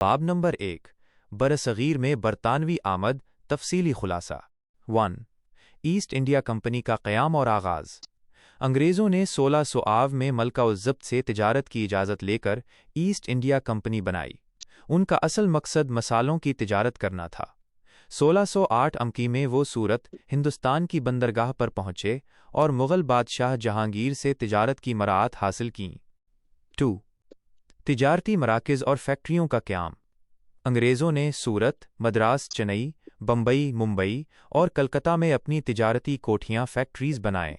باب نمبر 1 برصغیر میں برطانوی آمد تفصیلی خلاصہ 1 ایسٹ انڈیا کمپنی کا قیام اور آغاز انگریزوں نے 1600 آو میں ملکہ الضبط سے تجارت کی اجازت لے کر ایسٹ انڈیا کمپنی بنائی۔ ان کا اصل مقصد مسالوں کی تجارت کرنا تھا۔ 1608 امکی میں وہ سورت ہندوستان کی بندرگاہ پر پہنچے اور مغل بادشاہ جہانگیر سے تجارت کی مراعات حاصل کیں۔ 2 تجارتی مراکز اور فیکٹریوں کا قیام انگریزوں نے سورت، مدراس، چنئی، بمبئی، ممبئی اور کلکتہ میں اپنی تجارتی کوٹھیاں فیکٹریز بنائیں۔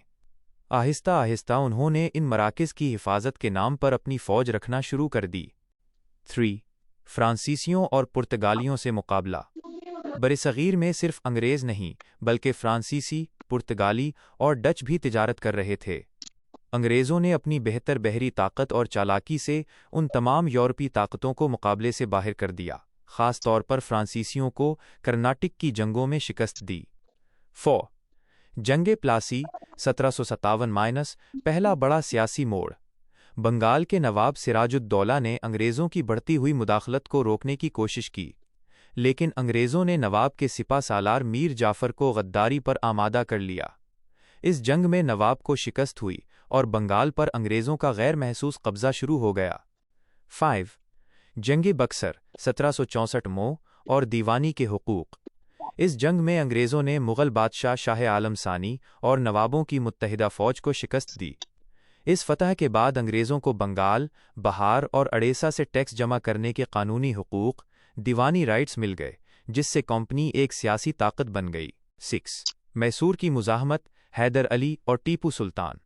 آہستہ آہستہ انہوں نے ان مراکز کی حفاظت کے نام پر اپنی فوج رکھنا شروع کر دی۔ 3 فرانسیسیوں اور پرتگالیوں سے مقابلہ برصغیر میں صرف انگریز نہیں بلکہ فرانسیسی، پرتگالی اور ڈچ بھی تجارت کر رہے تھے۔ انگریزوں نے اپنی بہتر بحری طاقت اور چالاکی سے ان تمام یورپی طاقتوں کو مقابلے سے باہر کر دیا، خاص طور پر فرانسیسیوں کو کرناٹک کی جنگوں میں شکست دی۔ 4 جنگ پلاسی 1757 پہلا بڑا سیاسی موڑ بنگال کے نواب سراج الدولہ نے انگریزوں کی بڑھتی ہوئی مداخلت کو روکنے کی کوشش کی، لیکن انگریزوں نے نواب کے سپہ سالار میر جعفر کو غداری پر آمادہ کر لیا۔ اس جنگ میں نواب کو شکست ہوئی اور بنگال پر انگریزوں کا غیر محسوس قبضہ شروع ہو گیا۔ 5 جنگ بکسر 1764 مو اور دیوانی کے حقوق اس جنگ میں انگریزوں نے مغل بادشاہ شاہ عالم ثانی اور نوابوں کی متحدہ فوج کو شکست دی۔ اس فتح کے بعد انگریزوں کو بنگال، بہار اور اڑیسہ سے ٹیکس جمع کرنے کے قانونی حقوق، دیوانی رائٹس مل گئے، جس سے کمپنی ایک سیاسی طاقت بن گئی۔ 6 میسور کی مزاحمت حیدر علی اور ٹیپو سلطان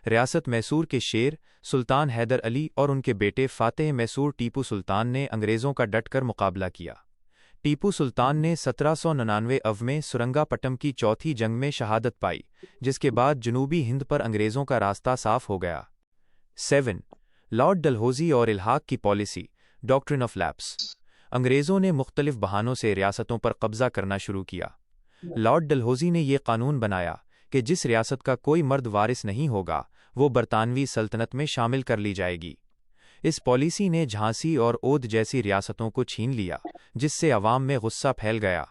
ریاست میسور کے شیر سلطان حیدر علی اور ان کے بیٹے فاتح میسور ٹیپو سلطان نے انگریزوں کا ڈٹ کر مقابلہ کیا۔ ٹیپو سلطان نے 1799 او میں سرنگا پٹم کی چوتھی جنگ میں شہادت پائی، جس کے بعد جنوبی ہند پر انگریزوں کا راستہ صاف ہو گیا۔ 7 لارڈ ڈلہوزی اور الحاق کی پالیسی ڈاکٹرن آف لیپس انگریزوں نے مختلف بہانوں سے ریاستوں پر قبضہ کرنا شروع کیا۔ لارڈ ڈلہوزی نے یہ قانون بنایا کہ جس ریاست کا کوئی مرد وارث نہیں ہوگا وہ برطانوی سلطنت میں شامل کر لی جائے گی۔ اس پالیسی نے جھانسی اور اودھ جیسی ریاستوں کو چھین لیا، جس سے عوام میں غصہ پھیل گیا۔